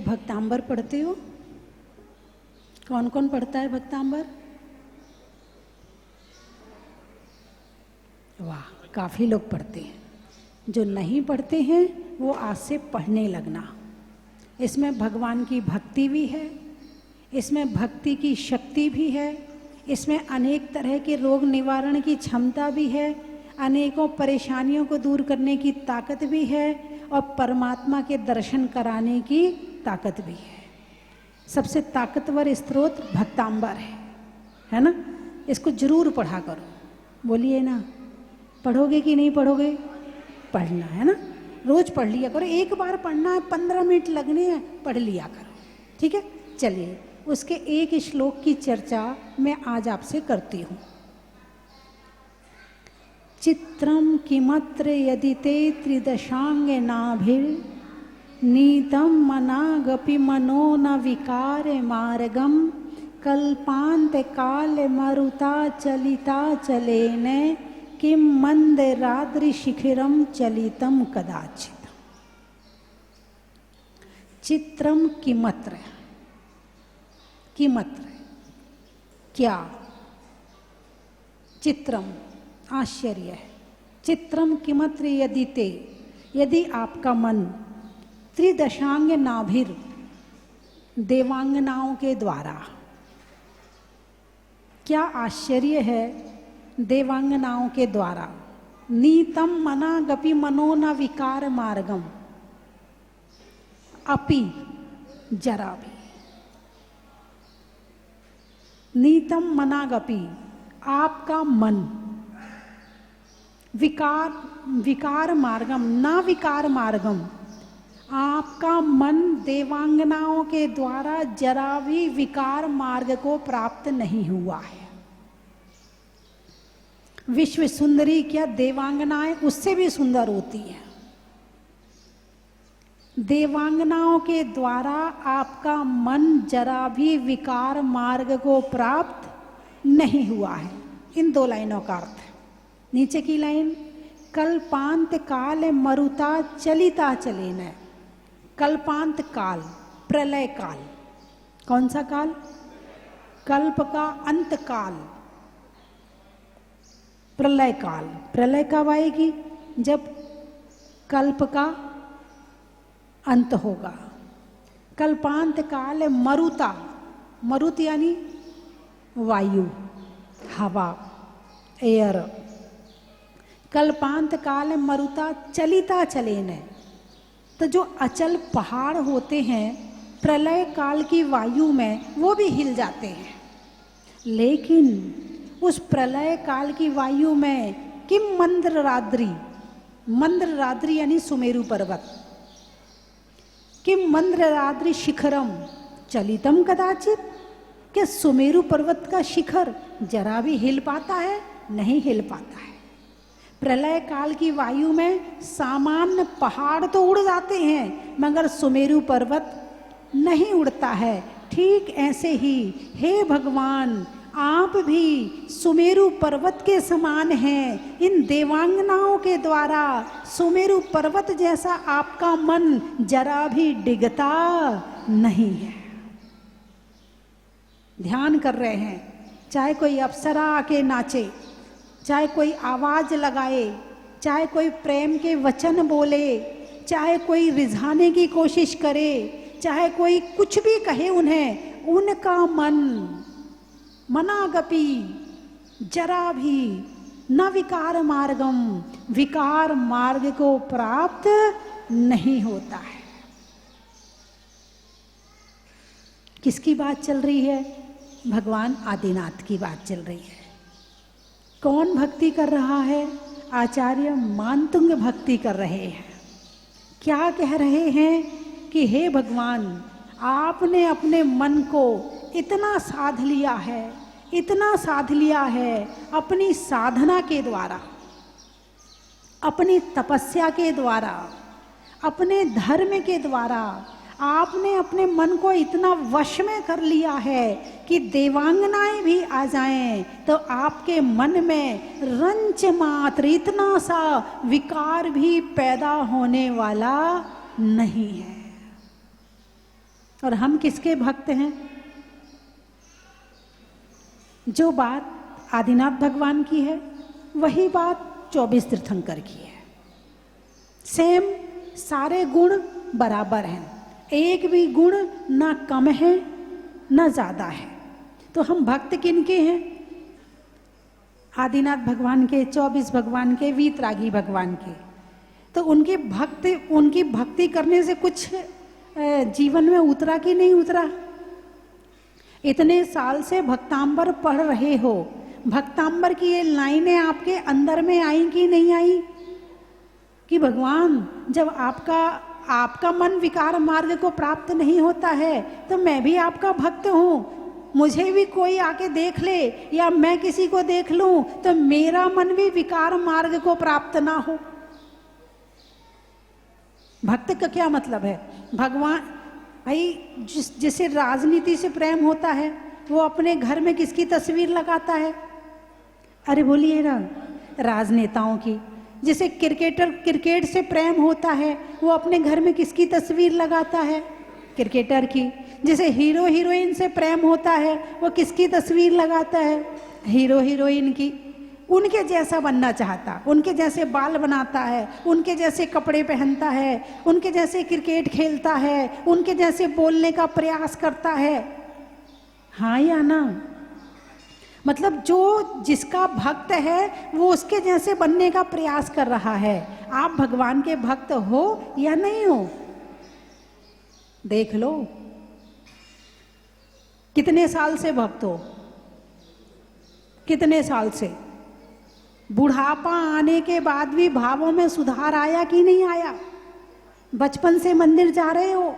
भक्तांबर पढ़ते हो? कौन कौन पढ़ता है भक्तांबर? वाह, काफी लोग पढ़ते हैं। जो नहीं पढ़ते हैं वो आज से पढ़ने लगना। इसमें भगवान की भक्ति भी है, इसमें भक्ति की शक्ति भी है, इसमें अनेक तरह के रोग निवारण की क्षमता भी है, अनेकों परेशानियों को दूर करने की ताकत भी है और परमात्मा के दर्शन कराने की ताकत भी है। सबसे ताकतवर स्रोत भक्तांबर है ना? इसको जरूर पढ़ा करो। बोलिए ना, पढ़ोगे कि नहीं पढ़ोगे? पढ़ना है ना, रोज पढ़ लिया करो। एक बार पढ़ना है, 15 मिनट लगने हैं, पढ़ लिया करो। ठीक है, चलिए उसके एक श्लोक की चर्चा मैं आज आपसे करती हूँ। चित्रम किमत्र यदि ते त्रिदशांग नाभिर नीतम मनागपि मनो न विकार मार्गम कल्पांत काल मरुता चलिता चलेन किम मंदराद्रि शिखिरम चलितम कदाचित। चित्रम किमत्र, किमत्र क्या? चित्रम आश्चर्य है। चित्रम किमत्र यदि ते, यदि आपका मन त्रिदशांग नाभिर देवांगनाओं के द्वारा, क्या आश्चर्य है, देवांगनाओं के द्वारा नीतम मना गपि मनो न विकार मार्गम, अपि जरा भी, नीतम मनागपि आपका मन, विकार मार्गम ना विकार मार्गम, आपका मन देवांगनाओं के द्वारा जरा भी विकार मार्ग को प्राप्त नहीं हुआ है। विश्व सुंदरी क्या देवांगनाएं उससे भी सुंदर होती हैं। देवांगनाओं के द्वारा आपका मन जरा भी विकार मार्ग को प्राप्त नहीं हुआ है। इन दो लाइनों का अर्थ है। नीचे की लाइन, कल्पांत काल मरुता चलिता चलेन। कल्पांत काल, प्रलय काल। कौन सा काल? कल्प का अंत काल, प्रलय काल। प्रलय कब आएगी? जब कल्प का अंत होगा। कल्पांत काल मरुता, मरुत यानी वायु, हवा, एयर। कल्पांत काल मरुता चलिता चलेन। तो जो अचल पहाड़ होते हैं प्रलय काल की वायु में वो भी हिल जाते हैं। लेकिन उस प्रलय काल की वायु में किम मंद्रराद्रि, मंद्रराद्रि यानी सुमेरु पर्वत, किम मंद्रराद्रि शिखरम चलितम कदाचित, क्या सुमेरु पर्वत का शिखर जरा भी हिल पाता है? नहीं हिल पाता है। प्रलय काल की वायु में सामान्य पहाड़ तो उड़ जाते हैं मगर सुमेरु पर्वत नहीं उड़ता है। ठीक ऐसे ही हे भगवान, आप भी सुमेरु पर्वत के समान हैं। इन देवांगनाओं के द्वारा सुमेरु पर्वत जैसा आपका मन जरा भी डिगता नहीं है। ध्यान कर रहे हैं, चाहे कोई अप्सरा आके नाचे, चाहे कोई आवाज लगाए, चाहे कोई प्रेम के वचन बोले, चाहे कोई रिझाने की कोशिश करे, चाहे कोई कुछ भी कहे उन्हें, उनका मन मनागपि जरा भी न विकार मार्गम, विकार मार्ग को प्राप्त नहीं होता है। किसकी बात चल रही है? भगवान आदिनाथ की बात चल रही है। कौन भक्ति कर रहा है? आचार्य मानतुंग भक्ति कर रहे हैं। क्या कह रहे हैं कि हे भगवान, आपने अपने मन को इतना साध लिया है, इतना साध लिया है अपनी साधना के द्वारा, अपनी तपस्या के द्वारा, अपने धर्म के द्वारा। आपने अपने मन को इतना वश में कर लिया है कि देवांगनाएं भी आ जाएं तो आपके मन में रंच मात्र इतना सा विकार भी पैदा होने वाला नहीं है। और हम किसके भक्त हैं? जो बात आदिनाथ भगवान की है वही बात 24 तीर्थंकर की है। सेम, सारे गुण बराबर हैं, एक भी गुण ना कम है ना ज़्यादा है। तो हम भक्त किनके हैं? आदिनाथ भगवान के, 24 भगवान के, वीतरागी भगवान के। तो उनकी भक्ति करने से कुछ जीवन में उतरा कि नहीं उतरा? इतने साल से भक्तांबर पढ़ रहे हो, भक्तांबर की ये लाइनें आपके अंदर में आई कि नहीं आई? कि भगवान, जब आपका मन विकार मार्ग को प्राप्त नहीं होता है तो मैं भी आपका भक्त हूँ, मुझे भी कोई आके देख ले या मैं किसी को देख लूं तो मेरा मन भी विकार मार्ग को प्राप्त ना हो। भक्त का क्या मतलब है? भगवान भाई जिसे राजनीति से प्रेम होता है वो अपने घर में किसकी तस्वीर लगाता है? अरे बोलिए ना, राजनेताओं की। जिसे क्रिकेट से प्रेम होता है वो अपने घर में किसकी तस्वीर लगाता है? क्रिकेटर की। जिसे हीरो हीरोइन से प्रेम होता है वो किसकी तस्वीर लगाता है? हीरो हीरोइन की। उनके जैसा बनना चाहता, उनके जैसे बाल बनाता है, उनके जैसे कपड़े पहनता है, उनके जैसे क्रिकेट खेलता है, उनके जैसे बोलने का प्रयास करता है। हाँ या ना? मतलब जो जिसका भक्त है वो उसके जैसे बनने का प्रयास कर रहा है। आप भगवान के भक्त हो या नहीं हो? देख लो, कितने साल से भक्त हो? कितने साल से? बुढ़ापा आने के बाद भी भावों में सुधार आया कि नहीं आया? बचपन से मंदिर जा रहे हो,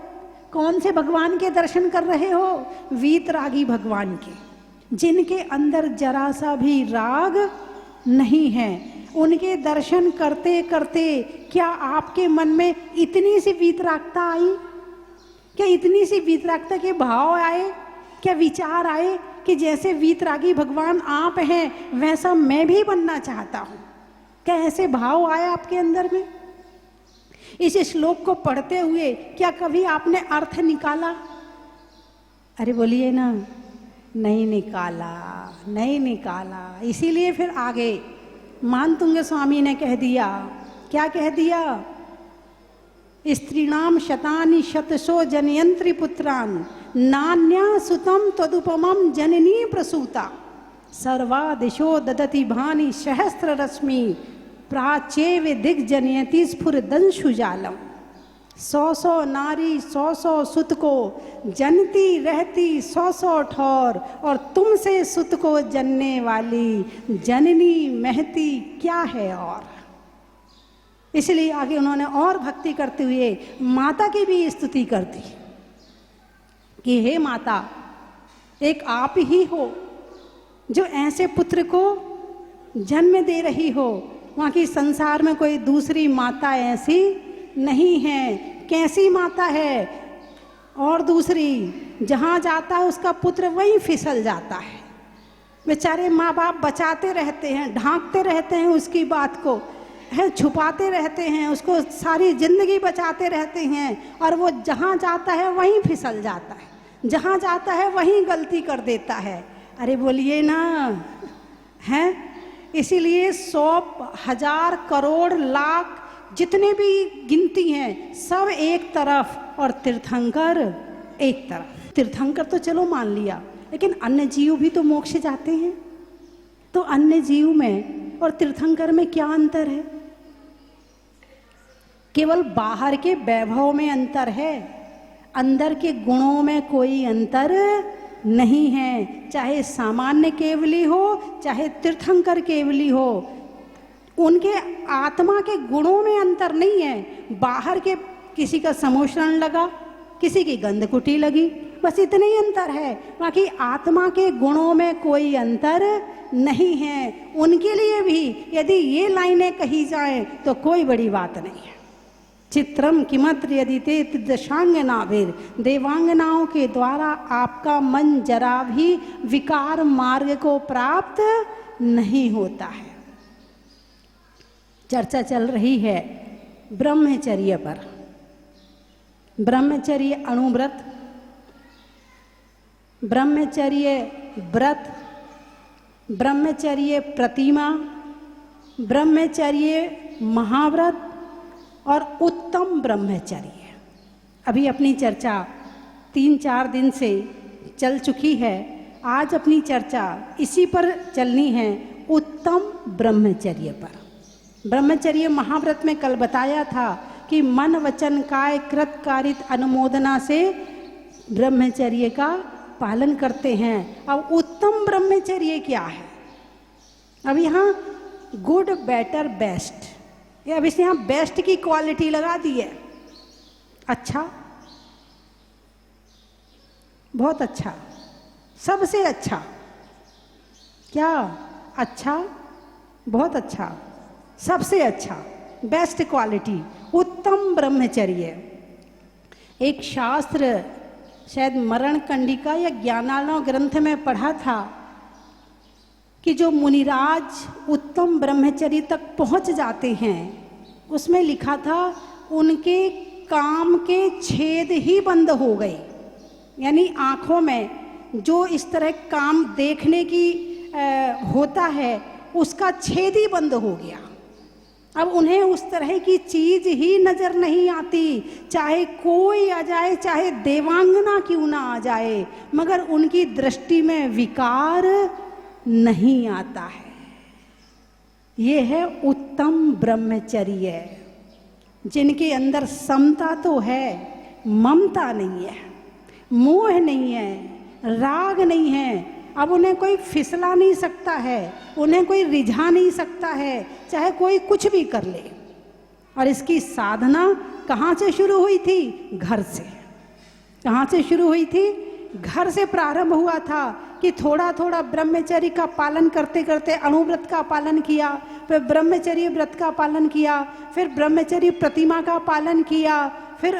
कौन से भगवान के दर्शन कर रहे हो? वीतरागी भगवान के, जिनके अंदर जरा सा भी राग नहीं है। उनके दर्शन करते करते क्या आपके मन में इतनी सी वीतरागता आई? क्या इतनी सी वीतरागता के भाव आए? क्या विचार आए कि जैसे वीतरागी भगवान आप हैं वैसा मैं भी बनना चाहता हूँ? क्या ऐसे भाव आए आपके अंदर में? इस श्लोक को पढ़ते हुए क्या कभी आपने अर्थ निकाला? अरे बोलिए ना, नहीं निकाला, नहीं निकाला। इसीलिए फिर आगे मानतुंग स्वामी ने कह दिया, क्या कह दिया? स्त्रीणाम शतानि शतशो जनयंत्री पुत्रान नान्या सुतम तदुपमम जननी प्रसूता सर्वा दिशो ददति भानि सहस्त्र रश्मि प्राचेव दिग्जनयति स्फुरदंशुजालम। 100 नारी 100 सुत को जनती रहती 100 ठौर, और तुमसे सुत को जनने वाली जननी महती क्या है और। इसलिए आगे उन्होंने और भक्ति करते हुए माता की भी स्तुति कर दी कि हे माता, एक आप ही हो जो ऐसे पुत्र को जन्म दे रही हो। वहाँ की संसार में कोई दूसरी माता ऐसी नहीं है। कैसी माता है? और दूसरी, जहाँ जाता है उसका पुत्र वहीं फिसल जाता है। बेचारे माँ बाप बचाते रहते हैं, ढांकते रहते हैं उसकी बात को, है छुपाते रहते हैं उसको, सारी जिंदगी बचाते रहते हैं, और वो जहाँ जाता है वहीं फिसल जाता है, जहाँ जाता है वहीं गलती कर देता है। अरे बोलिए ना, हैं? इसीलिए 100, 1000, करोड़, लाख जितने भी गिनती हैं सब एक तरफ और तीर्थंकर एक तरफ। तीर्थंकर तो चलो मान लिया, लेकिन अन्य जीव भी तो मोक्ष जाते हैं। तो अन्य जीव में और तीर्थंकर में क्या अंतर है? केवल बाहर के वैभव में अंतर है, अंदर के गुणों में कोई अंतर नहीं है। चाहे सामान्य केवली हो चाहे तीर्थंकर केवली हो, उनके आत्मा के गुणों में अंतर नहीं है। बाहर के किसी का समोषण लगा, किसी की गंधकुटी लगी, बस इतना ही अंतर है। बाकी आत्मा के गुणों में कोई अंतर नहीं है। उनके लिए भी यदि ये लाइनें कही जाएं तो कोई बड़ी बात नहीं है। चित्रम किमत्र यदि ते दशांगनाभिर, देवांगनाओं के द्वारा आपका मन जरा भी विकार मार्ग को प्राप्त नहीं होता है। चर्चा चल रही है ब्रह्मचर्य पर। ब्रह्मचर्य अणुव्रत ब्रह्मचर्य व्रत, ब्रह्मचर्य प्रतिमा, ब्रह्मचर्य महाव्रत और उत्तम ब्रह्मचर्य। अभी अपनी चर्चा 3-4 दिन से चल चुकी है। आज अपनी चर्चा इसी पर चलनी है, उत्तम ब्रह्मचर्य पर। ब्रह्मचर्य महाव्रत में कल बताया था कि मन वचन काय कृत कारित अनुमोदना से ब्रह्मचर्य का पालन करते हैं। अब उत्तम ब्रह्मचर्य क्या है? अब यहाँ गुड बेटर बेस्ट, अब इस यहाँ बेस्ट की क्वालिटी लगा दी है। अच्छा, बहुत अच्छा, सबसे अच्छा, क्या अच्छा, बहुत अच्छा, सबसे अच्छा, बेस्ट क्वालिटी, उत्तम ब्रह्मचर्य। एक शास्त्र शायद मरण कंडिका या ज्ञानार्णव ग्रंथ में पढ़ा था कि जो मुनिराज उत्तम ब्रह्मचर्य तक पहुंच जाते हैं, उसमें लिखा था उनके काम के छेद ही बंद हो गए। यानी आँखों में जो इस तरह काम देखने की होता है, उसका छेद ही बंद हो गया। अब उन्हें उस तरह की चीज ही नजर नहीं आती, चाहे कोई आ जाए, चाहे देवांगना क्यों ना आ जाए, मगर उनकी दृष्टि में विकार नहीं आता है। ये है उत्तम ब्रह्मचर्य, जिनके अंदर समता तो है, ममता नहीं है, मोह नहीं है, राग नहीं है। अब उन्हें कोई फिसला नहीं सकता है, उन्हें कोई रिझा नहीं सकता है, चाहे कोई कुछ भी कर ले। और इसकी साधना कहाँ से शुरू हुई थी? घर से। कहाँ से शुरू हुई थी? घर से प्रारंभ हुआ था कि थोड़ा थोड़ा ब्रह्मचर्य का पालन करते करते अणुव्रत का पालन किया, फिर ब्रह्मचर्य व्रत का पालन किया, फिर ब्रह्मचर्य प्रतिमा का पालन किया, फिर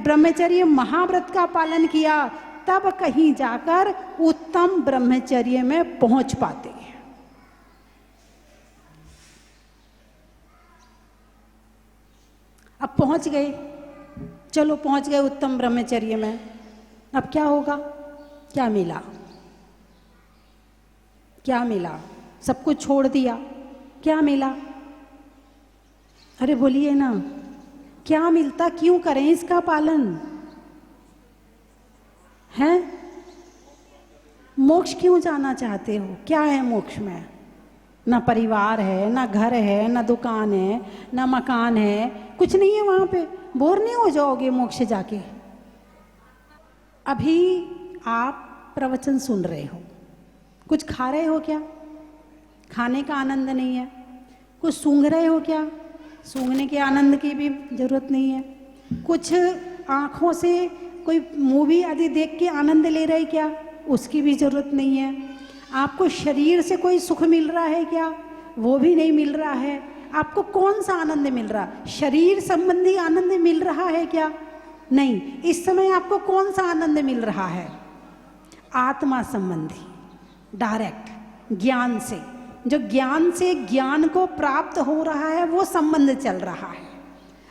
ब्रह्मचर्य महाव्रत का पालन किया, तब कहीं जाकर उत्तम ब्रह्मचर्य में पहुंच पाते हैं। अब पहुंच गए, चलो पहुंच गए उत्तम ब्रह्मचर्य में। अब क्या होगा? क्या मिला? क्या मिला? सब कुछ छोड़ दिया, क्या मिला? अरे बोलिए ना, क्या मिलता? क्यों करें इसका पालन? हैं? मोक्ष क्यों जाना चाहते हो? क्या है मोक्ष में? ना परिवार है, ना घर है, ना दुकान है, ना मकान है, कुछ नहीं है वहां पे। बोर नहीं हो जाओगे मोक्ष जाके? अभी आप प्रवचन सुन रहे हो, कुछ खा रहे हो क्या? खाने का आनंद नहीं है। कुछ सूंघ रहे हो क्या? सूंघने के आनंद की भी जरूरत नहीं है। कुछ आँखों से कोई मूवी आदि देख के आनंद ले रहे क्या? उसकी भी जरूरत नहीं है। आपको शरीर से कोई सुख मिल रहा है क्या? वो भी नहीं मिल रहा है। आपको कौन सा आनंद मिल रहा? शरीर संबंधी आनंद मिल रहा है क्या? नहीं। इस समय आपको कौन सा आनंद मिल रहा है? आत्मा संबंधी, डायरेक्ट ज्ञान से। जो ज्ञान से ज्ञान को प्राप्त हो रहा है, वो संबंध चल रहा है।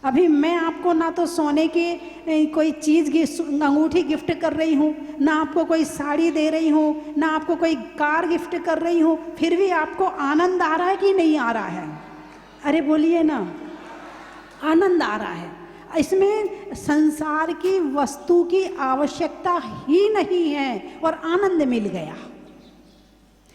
अभी मैं आपको ना तो सोने के कोई चीज़ की अंगूठी गिफ्ट कर रही हूँ, ना आपको कोई साड़ी दे रही हूँ, ना आपको कोई कार गिफ्ट कर रही हूँ, फिर भी आपको आनंद आ रहा है कि नहीं आ रहा है? अरे बोलिए ना, आनंद आ रहा है। इसमें संसार की वस्तु की आवश्यकता ही नहीं है और आनंद मिल गया।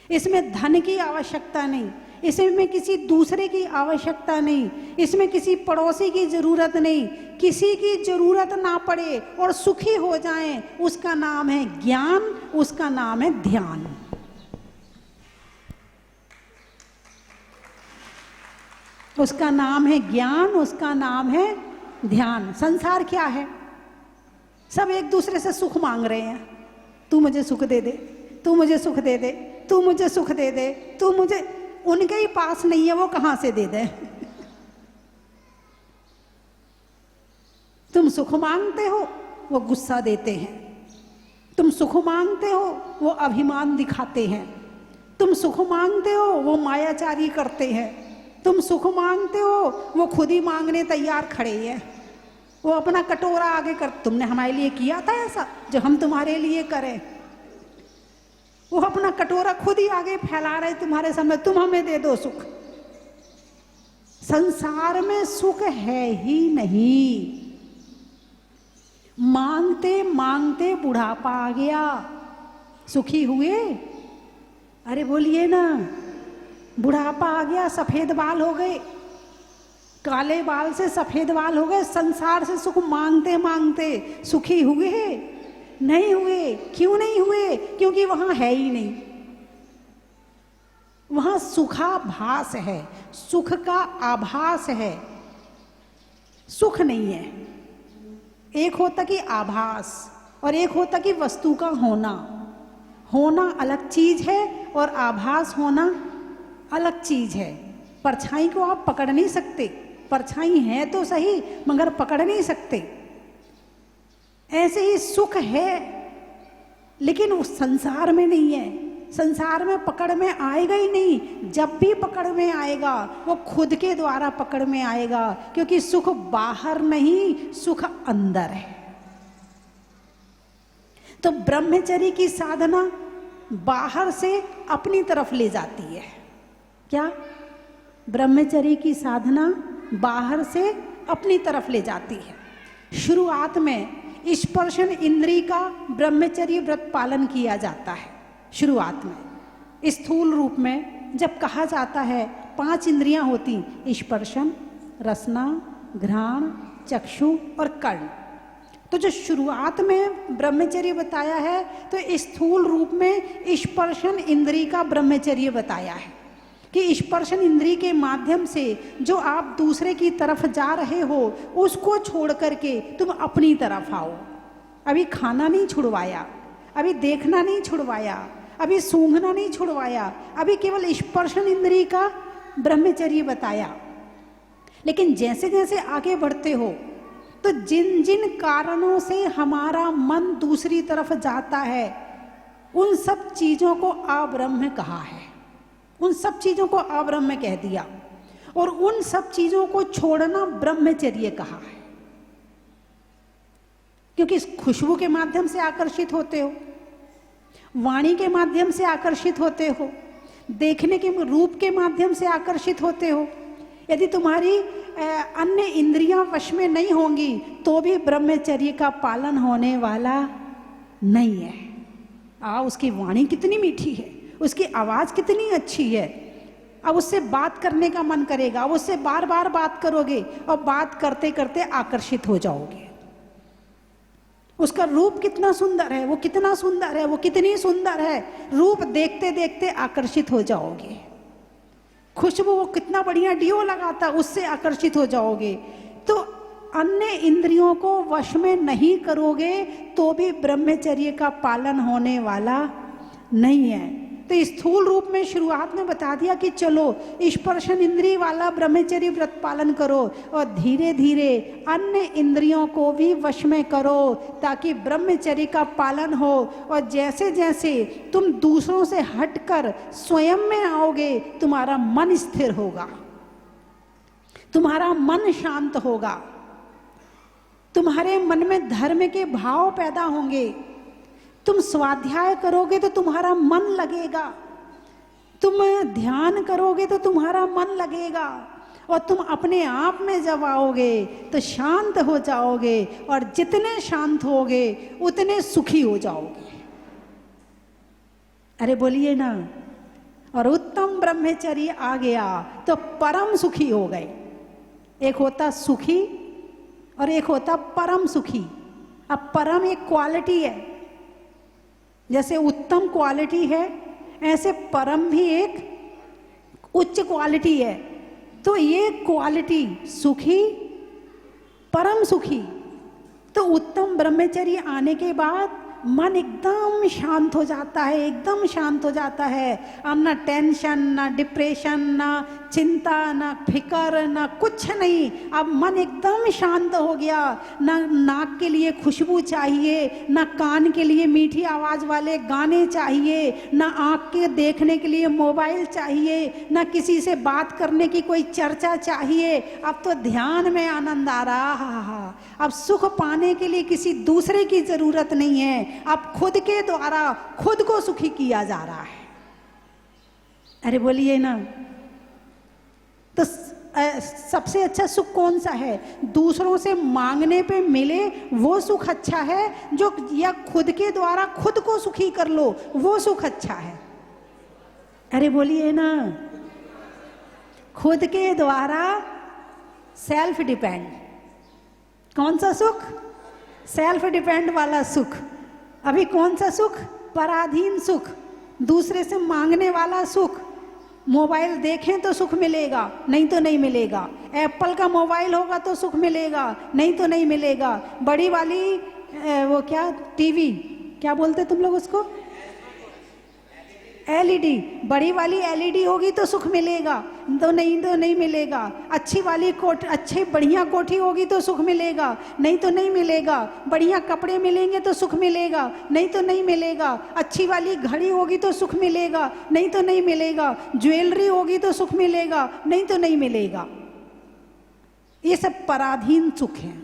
इसमें धन की आवश्यकता नहीं, इसमें किसी दूसरे की आवश्यकता नहीं, इसमें किसी पड़ोसी की जरूरत नहीं, किसी की जरूरत ना पड़े और सुखी हो जाएं, उसका नाम है ज्ञान, उसका नाम है ध्यान। उसका नाम है ज्ञान, उसका नाम है ध्यान। संसार क्या है? सब एक दूसरे से सुख मांग रहे हैं। तू मुझे सुख दे दे, तू मुझे सुख दे दे, तू मुझे सुख दे दे, तू मुझे। उनके ही पास नहीं है, वो कहां से दे दे? तुम सुख मांगते हो, वो गुस्सा देते हैं। तुम सुख मांगते हो, वो अभिमान दिखाते हैं। तुम सुख मांगते हो, वो मायाचारी करते हैं। तुम सुख मांगते हो, वो खुद ही मांगने तैयार खड़े हैं। वो अपना कटोरा आगे कर, तुमने हमारे लिए किया था ऐसा जो हम तुम्हारे लिए करें? वो अपना कटोरा खुद ही आगे फैला रहे तुम्हारे सामने, तुम हमें दे दो सुख। संसार में सुख है ही नहीं। मांगते मांगते बुढ़ापा आ गया, सुखी हुए? अरे बोलिए ना, बुढ़ापा आ गया, सफेद बाल हो गए, काले बाल से सफेद बाल हो गए। संसार से सुख मांगते मांगते सुखी हुए? नहीं हुए। क्यों नहीं हुए? क्योंकि वहां है ही नहीं। वहां सुखाभास है, सुख का आभास है, सुख नहीं है। एक होता कि आभास और एक होता कि वस्तु का होना। होना अलग चीज है और आभास होना अलग चीज है। परछाई को आप पकड़ नहीं सकते, परछाई है तो सही मगर पकड़ नहीं सकते। ऐसे ही सुख है लेकिन उस संसार में नहीं है। संसार में पकड़ में आएगा ही नहीं। जब भी पकड़ में आएगा वो खुद के द्वारा पकड़ में आएगा, क्योंकि सुख बाहर नहीं, सुख अंदर है। तो ब्रह्मचर्य की साधना बाहर से अपनी तरफ ले जाती है। क्या? ब्रह्मचर्य की साधना बाहर से अपनी तरफ ले जाती है। शुरुआत में स्पर्शन इंद्रिय का ब्रह्मचर्य व्रत पालन किया जाता है। शुरुआत में स्थूल रूप में जब कहा जाता है 5 इंद्रियां होती, स्पर्शन, रसना, घ्राण, चक्षु और कर्ण। तो जो शुरुआत में ब्रह्मचर्य बताया है तो स्थूल रूप में स्पर्शन इंद्रिय का ब्रह्मचर्य बताया है कि स्पर्शन इंद्रिय के माध्यम से जो आप दूसरे की तरफ जा रहे हो उसको छोड़ करके तुम अपनी तरफ आओ। अभी खाना नहीं छुड़वाया, अभी देखना नहीं छुड़वाया, अभी सूंघना नहीं छुड़वाया, अभी केवल स्पर्शन इंद्रिय का ब्रह्मचर्य बताया। लेकिन जैसे जैसे आगे बढ़ते हो तो जिन जिन कारणों से हमारा मन दूसरी तरफ जाता है उन सब चीजों को अब्रह्म कहा है। उन सब चीजों को अब्रह्म कह दिया और उन सब चीजों को छोड़ना ब्रह्मचर्य कहा है। क्योंकि इस खुशबू के माध्यम से आकर्षित होते हो, वाणी के माध्यम से आकर्षित होते हो, देखने के रूप के माध्यम से आकर्षित होते हो। यदि तुम्हारी अन्य इंद्रियां वश में नहीं होंगी तो भी ब्रह्मचर्य का पालन होने वाला नहीं है। उसकी वाणी कितनी मीठी है, उसकी आवाज कितनी अच्छी है, अब उससे बात करने का मन करेगा, अब उससे बार बार बात करोगे और बात करते करते आकर्षित हो जाओगे। उसका रूप कितना सुंदर है, वो कितना सुंदर है, वो कितनी सुंदर है, रूप देखते देखते आकर्षित हो जाओगे। खुशबू वो कितना बढ़िया डियो लगाता, उससे आकर्षित हो जाओगे। तो अन्य इंद्रियों को वश में नहीं करोगे तो भी ब्रह्मचर्य का पालन होने वाला नहीं है। तो स्थूल रूप में शुरुआत में बता दिया कि चलो स्पर्शन इंद्रिय वाला ब्रह्मचर्य व्रत पालन करो और धीरे धीरे अन्य इंद्रियों को भी वश में करो ताकि ब्रह्मचर्य का पालन हो। और जैसे जैसे तुम दूसरों से हटकर स्वयं में आओगे तुम्हारा मन स्थिर होगा, तुम्हारा मन शांत होगा, तुम्हारे मन में धर्म के भाव पैदा होंगे। तुम स्वाध्याय करोगे तो तुम्हारा मन लगेगा, तुम ध्यान करोगे तो तुम्हारा मन लगेगा और तुम अपने आप में जब आओगे तो शांत हो जाओगे और जितने शांत होगे उतने सुखी हो जाओगे। अरे बोलिए ना। और उत्तम ब्रह्मचर्य आ गया तो परम सुखी हो गए। एक होता सुखी और एक होता परम सुखी। अब परम एक क्वालिटी है, जैसे उत्तम क्वालिटी है ऐसे परम भी एक उच्च क्वालिटी है। तो ये क्वालिटी सुखी, परम सुखी। तो उत्तम ब्रह्मचर्य आने के बाद मन एकदम शांत हो जाता है, एकदम शांत हो जाता है। अब ना टेंशन, ना डिप्रेशन, ना चिंता, ना फिकर, ना कुछ नहीं। अब मन एकदम शांत हो गया। ना नाक के लिए खुशबू चाहिए, ना कान के लिए मीठी आवाज वाले गाने चाहिए, ना आँख के देखने के लिए मोबाइल चाहिए, ना किसी से बात करने की कोई चर्चा चाहिए। अब तो ध्यान में आनंद आ रहा। अब सुख पाने के लिए किसी दूसरे की जरूरत नहीं है, हैं, अब खुद के द्वारा खुद को सुखी किया जा रहा है। अरे बोलिए ना। तो सबसे अच्छा सुख कौन सा है? दूसरों से मांगने पे मिले वो सुख अच्छा है, जो या खुद के द्वारा खुद को सुखी कर लो वो सुख अच्छा है? अरे बोलिए ना। खुद के द्वारा सेल्फ डिपेंड, कौन सा सुख? सेल्फ डिपेंड वाला सुख। अभी कौन सा सुख? पराधीन सुख, दूसरे से मांगने वाला सुख। मोबाइल देखें तो सुख मिलेगा, नहीं तो नहीं मिलेगा। एप्पल का मोबाइल होगा तो सुख मिलेगा, नहीं तो नहीं मिलेगा। बड़ी वाली वो क्या टीवी, क्या बोलते तुम लोग उसको? एलईडी, बड़ी वाली एलईडी होगी तो सुख मिलेगा, तो नहीं मिलेगा। अच्छी वाली अच्छी बढ़िया कोठी होगी तो सुख मिलेगा, नहीं तो नहीं मिलेगा। बढ़िया कपड़े मिलेंगे तो सुख मिलेगा, नहीं तो नहीं मिलेगा। अच्छी वाली घड़ी होगी तो सुख मिलेगा, नहीं तो नहीं मिलेगा। ज्वेलरी होगी तो सुख मिलेगा, नहीं तो नहीं मिलेगा। ये सब पराधीन सुख हैं।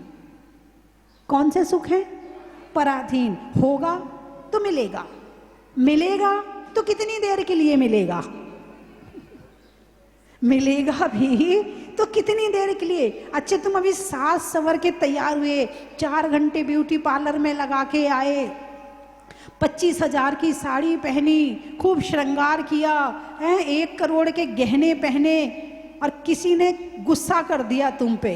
कौन से सुख हैं? पराधीन। होगा तो मिलेगा, मिलेगा तो कितनी देर के लिए मिलेगा, मिलेगा भी तो कितनी देर के लिए। अच्छे तुम अभी साज सवर के तैयार हुए, 4 घंटे ब्यूटी पार्लर में लगा के आए, 25,000 की साड़ी पहनी, खूब श्रृंगार किया है, 1 करोड़ के गहने पहने, और किसी ने गुस्सा कर दिया तुम पे।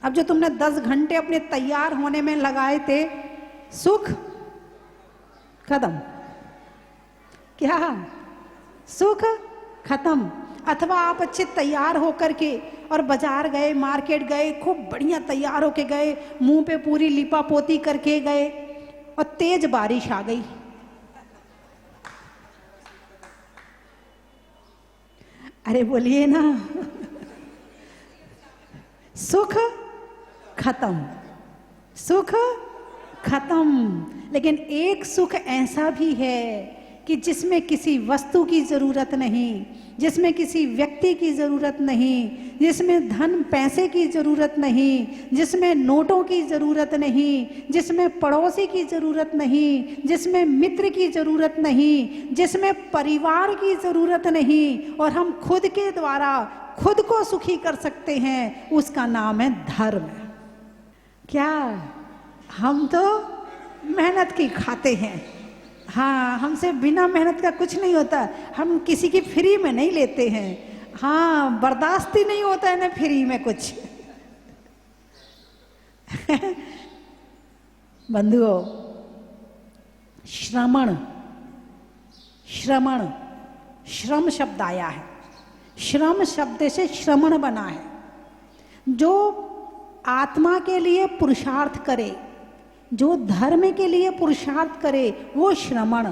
अब जो तुमने 10 घंटे अपने तैयार होने में लगाए थे, सुख खत्म। क्या? सुख खत्म। अथवा आप अच्छे तैयार होकर के और बाजार गए, मार्केट गए, खूब बढ़िया तैयार होके गए, मुंह पे पूरी लिपा पोती करके गए, और तेज बारिश आ गई। अरे बोलिए ना। सुख खत्म, सुख खत्म। लेकिन एक सुख ऐसा भी है कि जिसमें किसी वस्तु की जरूरत नहीं, जिसमें किसी व्यक्ति की जरूरत नहीं, जिसमें धन पैसे की जरूरत नहीं, जिसमें नोटों की जरूरत नहीं, जिसमें पड़ोसी की जरूरत नहीं, जिसमें मित्र की जरूरत नहीं, जिसमें परिवार की जरूरत नहीं, और हम खुद के द्वारा खुद को सुखी कर सकते हैं, उसका नाम है धर्म। क्या? हम तो मेहनत की खाते हैं। हाँ, हमसे बिना मेहनत का कुछ नहीं होता। हम किसी की फ्री में नहीं लेते हैं। हाँ, बर्दाश्त ही नहीं होता है ना फ्री में कुछ। बंधुओं, श्रमण, श्रमण, श्रम शब्द आया है। श्रम शब्द से श्रमण बना है। जो आत्मा के लिए पुरुषार्थ करे, जो धर्म के लिए पुरुषार्थ करे, वो श्रमण।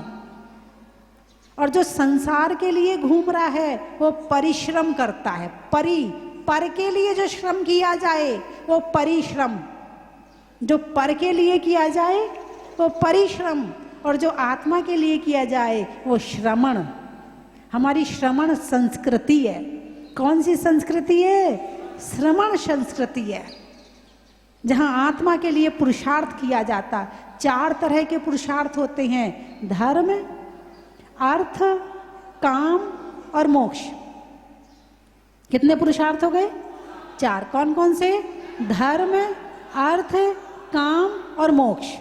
और जो संसार के लिए घूम रहा है वो परिश्रम करता है। पर के लिए जो श्रम किया जाए वो परिश्रम, जो पर के लिए किया जाए वो परिश्रम, और जो आत्मा के लिए किया जाए वो श्रमण। हमारी श्रमण संस्कृति है। कौन सी संस्कृति है? श्रमण संस्कृति है, जहाँ आत्मा के लिए पुरुषार्थ किया जाता। 4 तरह के पुरुषार्थ होते हैं: धर्म, अर्थ, काम और मोक्ष। कितने पुरुषार्थ हो गए? 4। कौन कौन से? धर्म, अर्थ, काम और मोक्ष।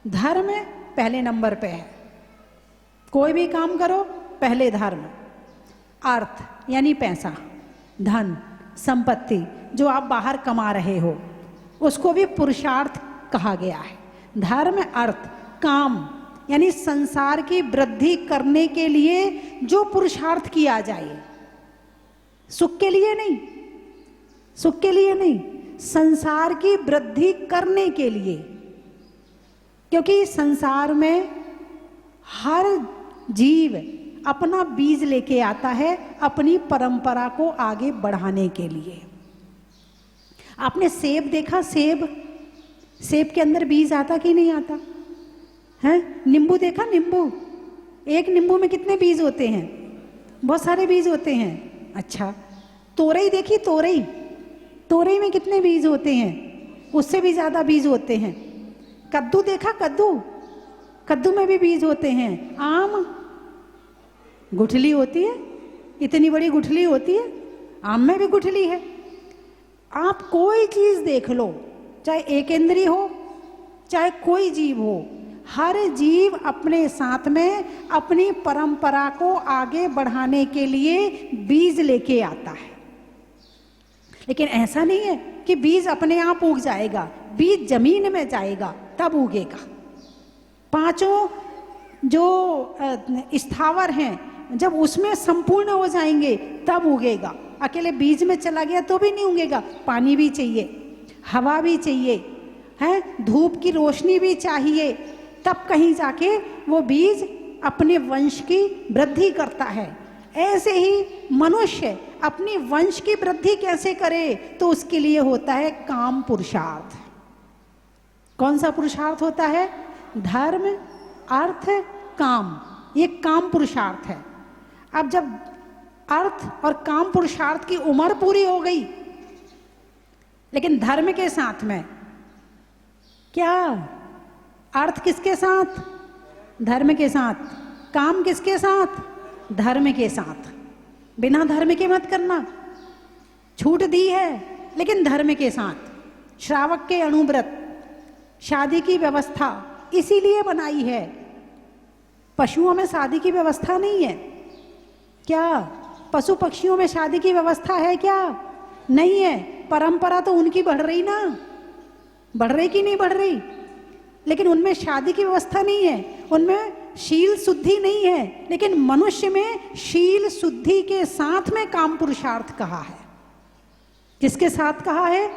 धर्म पहले नंबर पे है। कोई भी काम करो पहले धर्म। अर्थ यानी पैसा, धन, संपत्ति, जो आप बाहर कमा रहे हो, उसको भी पुरुषार्थ कहा गया है। धर्म, अर्थ, काम यानी संसार की वृद्धि करने के लिए जो पुरुषार्थ किया जाए। सुख के लिए नहीं, सुख के लिए नहीं, संसार की वृद्धि करने के लिए। क्योंकि संसार में हर जीव अपना बीज लेके आता है अपनी परंपरा को आगे बढ़ाने के लिए। आपने सेब देखा? सेब के अंदर बीज आता कि नहीं आता है? नींबू देखा? नींबू, एक नींबू में कितने बीज होते हैं? बहुत सारे बीज होते हैं। अच्छा, तोरई देखी? तोरई में कितने बीज होते हैं? उससे भी ज़्यादा बीज होते हैं। कद्दू देखा? कद्दू, कद्दू में भी बीज होते हैं। आम, गुठली होती है, इतनी बड़ी गुठली होती है, आम में भी गुठली है। आप कोई चीज देख लो, चाहे एक इंद्रिय हो, चाहे कोई जीव हो, हर जीव अपने साथ में अपनी परंपरा को आगे बढ़ाने के लिए बीज लेके आता है। लेकिन ऐसा नहीं है कि बीज अपने आप उग जाएगा, बीज जमीन में जाएगा तब उगेगा। पांचों जो स्थावर हैं, जब उसमें संपूर्ण हो जाएंगे तब उगेगा। अकेले बीज में चला गया तो भी नहीं उगेगा, पानी भी चाहिए, हवा भी चाहिए, है धूप की रोशनी भी चाहिए, तब कहीं जाके वो बीज अपने वंश की वृद्धि करता है। ऐसे ही मनुष्य अपनी वंश की वृद्धि कैसे करे? तो उसके लिए होता है काम पुरुषार्थ। कौन सा पुरुषार्थ होता है? धर्म, अर्थ, काम, ये काम पुरुषार्थ है। अब जब अर्थ और काम पुरुषार्थ की उम्र पूरी हो गई, लेकिन धर्म के साथ में क्या? अर्थ किसके साथ? धर्म के साथ। काम किसके साथ? धर्म के साथ। बिना धर्म के मत करना, छूट दी है, लेकिन धर्म के साथ। श्रावक के अणुव्रत, शादी की व्यवस्था इसीलिए बनाई है। पशुओं में शादी की व्यवस्था नहीं है क्या? पशु पक्षियों में शादी की व्यवस्था है क्या? नहीं है। परंपरा तो उनकी बढ़ रही ना, बढ़ रही कि नहीं बढ़ रही? लेकिन उनमें शादी की व्यवस्था नहीं है, उनमें शील शुद्धि नहीं है। लेकिन मनुष्य में शील शुद्धि के साथ में काम पुरुषार्थ कहा है। किसके साथ कहा है?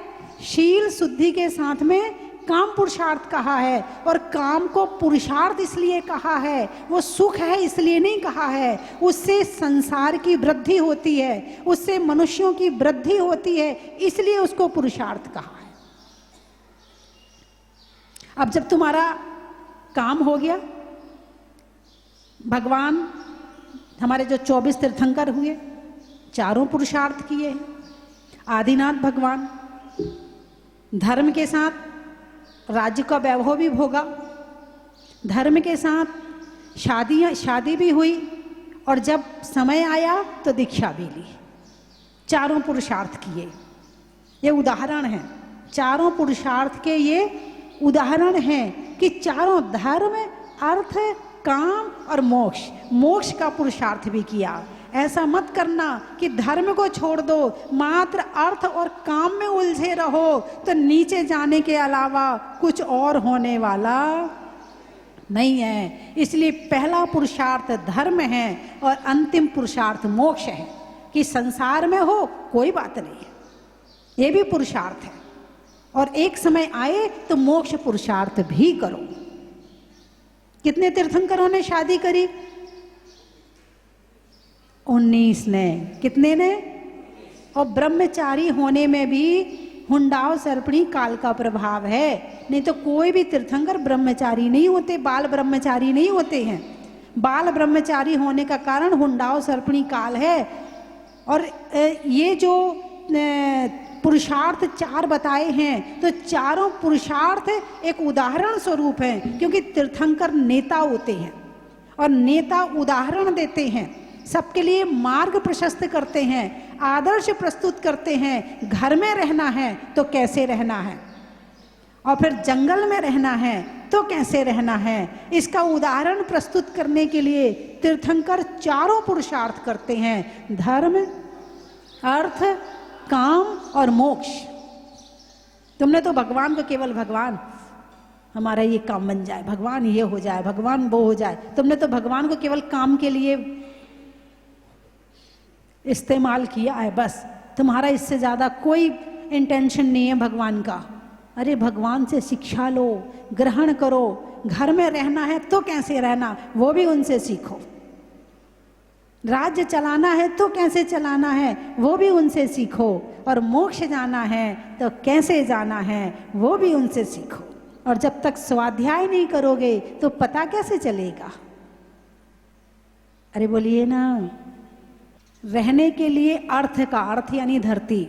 शील शुद्धि के साथ में काम पुरुषार्थ कहा है। और काम को पुरुषार्थ इसलिए कहा है, वो सुख है इसलिए नहीं कहा है। उससे संसार की वृद्धि होती है, उससे मनुष्यों की वृद्धि होती है, इसलिए उसको पुरुषार्थ कहा है। अब जब तुम्हारा काम हो गया, भगवान हमारे जो 24 तीर्थंकर हुए, चारों पुरुषार्थ किए हैं। आदिनाथ भगवान धर्म के साथ राज्य का वैभव भी भोगा, धर्म के साथ शादी भी हुई, और जब समय आया तो दीक्षा भी ली। चारों पुरुषार्थ किए। ये उदाहरण है, चारों पुरुषार्थ के ये उदाहरण हैं कि चारों धर्म, अर्थ, काम और मोक्ष, मोक्ष का पुरुषार्थ भी किया। ऐसा मत करना कि धर्म को छोड़ दो, मात्र अर्थ और काम में उलझे रहो, तो नीचे जाने के अलावा कुछ और होने वाला नहीं है। इसलिए पहला पुरुषार्थ धर्म है और अंतिम पुरुषार्थ मोक्ष है। कि संसार में हो कोई बात नहीं है, ये भी पुरुषार्थ है, और एक समय आए तो मोक्ष पुरुषार्थ भी करो। कितने तीर्थंकरों ने शादी करी? 19 ने। कितने ने? और ब्रह्मचारी होने में भी हुंडाव सर्पणी काल का प्रभाव है, नहीं तो कोई भी तीर्थंकर ब्रह्मचारी नहीं होते, बाल ब्रह्मचारी नहीं होते हैं। बाल ब्रह्मचारी होने का कारण हुंडाव सर्पणी काल है। और ये जो पुरुषार्थ 4 बताए हैं, तो चारों पुरुषार्थ एक उदाहरण स्वरूप हैं, क्योंकि तीर्थंकर नेता होते हैं और नेता उदाहरण देते हैं, सबके लिए मार्ग प्रशस्त करते हैं, आदर्श प्रस्तुत करते हैं। घर में रहना है तो कैसे रहना है, और फिर जंगल में रहना है तो कैसे रहना है, इसका उदाहरण प्रस्तुत करने के लिए तीर्थंकर चारों पुरुषार्थ करते हैं: धर्म, अर्थ, काम और मोक्ष। तुमने तो भगवान को केवल भगवान हमारा ये काम बन जाए, भगवान ये हो जाए, भगवान वो हो जाए, तुमने तो भगवान को केवल काम के लिए इस्तेमाल किया है, बस। तुम्हारा इससे ज़्यादा कोई इंटेंशन नहीं है भगवान का। अरे भगवान से शिक्षा लो, ग्रहण करो। घर में रहना है तो कैसे रहना, वो भी उनसे सीखो। राज्य चलाना है तो कैसे चलाना है, वो भी उनसे सीखो। और मोक्ष जाना है तो कैसे जाना है, वो भी उनसे सीखो। और जब तक स्वाध्याय नहीं करोगे तो पता कैसे चलेगा? अरे बोलिए ना। रहने के लिए अर्थ का, अर्थ यानी धरती,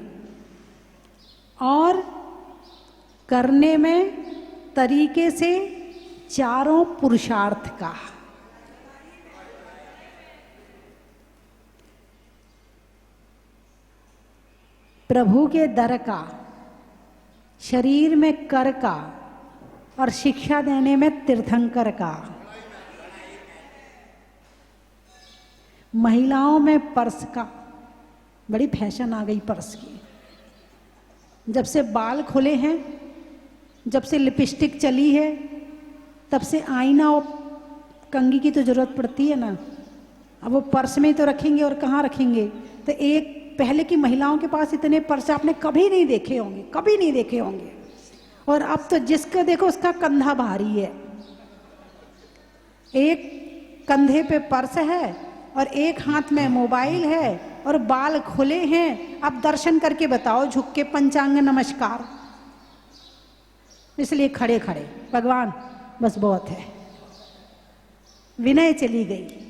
और करने में तरीके से चारों पुरुषार्थ का। प्रभु के दर का, शरीर में कर का और शिक्षा देने में तीर्थंकर का। महिलाओं में पर्स का, बड़ी फैशन आ गई पर्स की। जब से बाल खुले हैं, जब से लिपस्टिक चली है, तब से आईना और कंघी की तो जरूरत पड़ती है ना। अब वो पर्स में ही तो रखेंगे और कहाँ रखेंगे। तो एक पहले की महिलाओं के पास इतने पर्स आपने कभी नहीं देखे होंगे, कभी नहीं देखे होंगे। और अब तो जिसका देखो उसका कंधा भारी है। एक कंधे पे पर्स है और एक हाथ में मोबाइल है और बाल खुले हैं। अब दर्शन करके बताओ, झुक के पंचांग नमस्कार। इसलिए खड़े खड़े, भगवान बस बहुत है, विनय चली गई।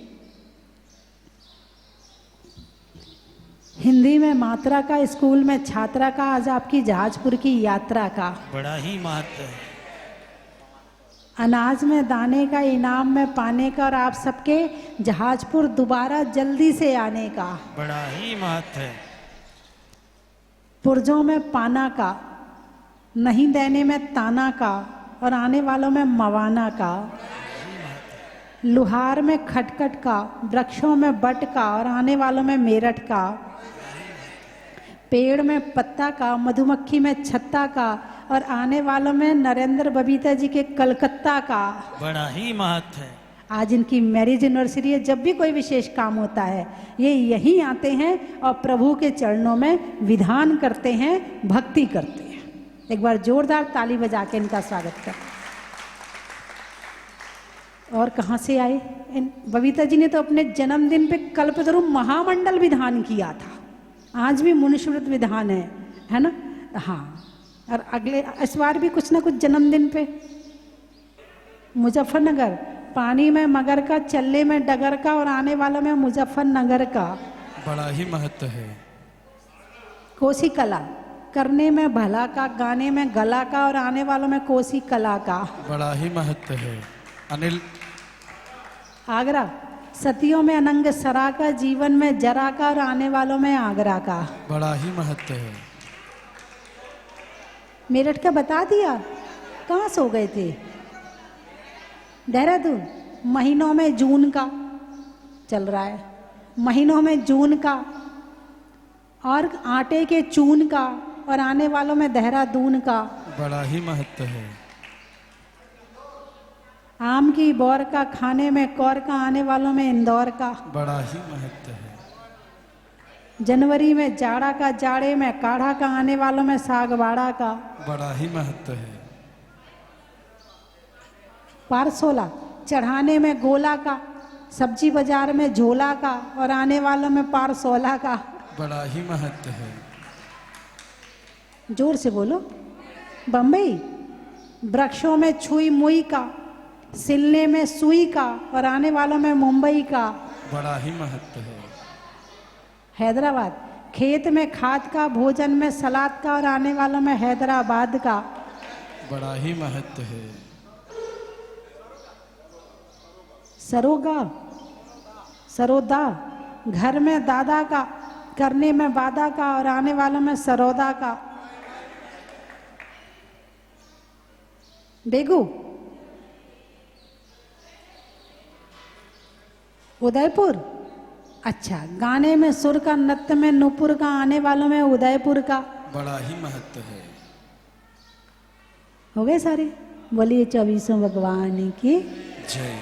हिंदी में मात्रा का, स्कूल में छात्रा का, आज आपकी जहाजपुर की यात्रा का बड़ा ही महत्व है। अनाज में दाने का, इनाम में पाने का और आप सबके जहाजपुर दोबारा जल्दी से आने का बड़ा ही महत्व है। पुर्जों में पाना का, नहीं देने में ताना का और आने वालों में मवाना का। लुहार में खटखट का, वृक्षों में बट का और आने वालों में मेरठ का। पेड़ में पत्ता का, मधुमक्खी में छत्ता का और आने वालों में नरेंद्र बबीता जी के कलकत्ता का। बड़ा ही महत्व है। आज इनकी मैरिज एनिवर्सरी है। जब भी कोई विशेष काम होता है ये यहीं आते हैं और प्रभु के चरणों में विधान करते हैं, भक्ति करते हैं। एक बार जोरदार ताली बजा के इनका स्वागत करें। और कहाँ से आए बबीता जी ने तो अपने जन्मदिन पे कल्पतरु महामंडल विधान किया था। आज भी मनुस्मृत विधान है ना। हाँ, और अगले इस बार भी कुछ ना कुछ जन्मदिन पे। मुजफ्फरनगर, पानी में मगर का, चल्ले में डगर का और आने वालों में मुजफ्फरनगर का। बड़ा ही महत्व है। कोसी कला, करने में भला का, गाने में गला का और आने वालों में कोसी कला का। बड़ा ही महत्व है। अनिल। आगरा, सतियों में अनंग सरा का, जीवन में जरा का और आने वालों में आगरा का। बड़ा ही महत्व है। मेरठ का बता दिया, कहाँ सो गए थे। देहरादून, महीनों में जून का चल रहा है, महीनों में जून का और आटे के चून का और आने वालों में देहरादून का। बड़ा ही महत्व है। आम की बौर का, खाने में कौर का, आने वालों में इंदौर का। बड़ा ही महत्व है। जनवरी में जाड़ा का, जाड़े में काढ़ा का, आने वालों में सागवाड़ा का। बड़ा ही महत्व है। पारसोला, चढ़ाने में गोला का, सब्जी बाजार में झोला का और आने वालों में पारसोला का। बड़ा ही महत्व है। जोर से बोलो। बम्बई, वृक्षों में छुई मुई का, सिलने में सुई का और आने वालों में मुंबई का। बड़ा ही महत्व है। हैदराबाद, खेत में खाद का, भोजन में सलाद का और आने वालों में हैदराबाद का। बड़ा ही महत्व है। सरोगा, सरोदा, घर में दादा का, करने में वादा का और आने वालों में सरोदा का। बेगू, उदयपुर, अच्छा, गाने में सुर का, नृत्य में नूपुर का, आने वालों में उदयपुर का। बड़ा ही महत्व है। हो गए सारे। बोलिए 24 भगवान की जय।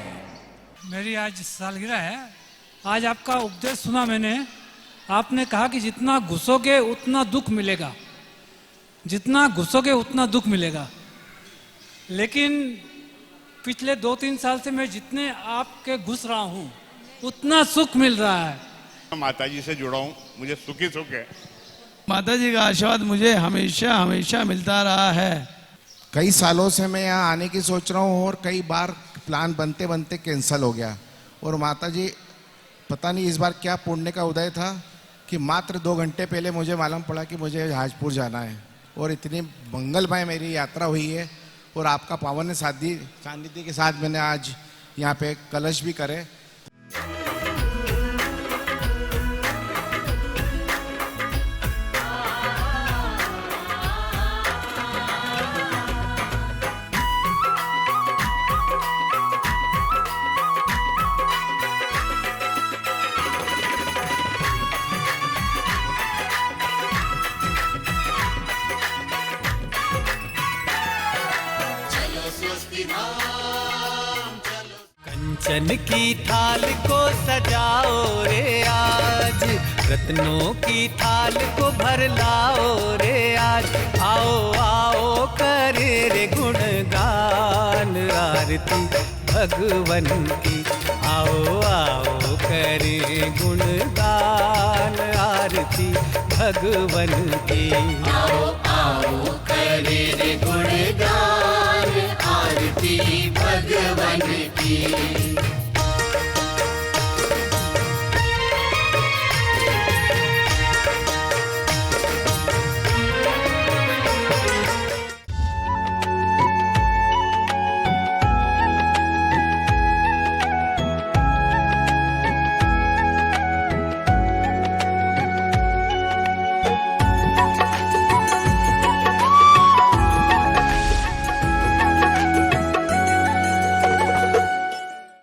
मेरी आज सालगिरह है। आज आपका उपदेश सुना मैंने। आपने कहा कि जितना घुसोगे उतना दुख मिलेगा, जितना घुसोगे उतना दुख मिलेगा। लेकिन पिछले 2-3 साल से मैं जितने आपके घुस रहा हूँ उतना सुख मिल रहा है। माता जी से जुड़ा हूँ, मुझे सुख ही सुख है। माता जी का आशीर्वाद मुझे हमेशा हमेशा मिलता रहा है। कई सालों से मैं यहाँ आने की सोच रहा हूँ और कई बार प्लान बनते बनते कैंसिल हो गया। और माता जी, पता नहीं इस बार क्या पुण्य का उदय था कि मात्र 2 घंटे पहले मुझे मालूम पड़ा कि मुझे जहाजपुर जाना है और इतनी मंगलमय मेरी यात्रा हुई है। और आपका पावन सानिध्य के साथ मैंने आज यहाँ पे कलश भी करे। कंचन की थाल को सजाओ रे आज, रत्नों की थाल को भर लाओ रे आज। आओ आओ करे रे गुणगान आरती भगवन की। आओ आओ करे गुणगान आरती भगवन की। आओ आओ करे रे गुणगान आरती भगवन की।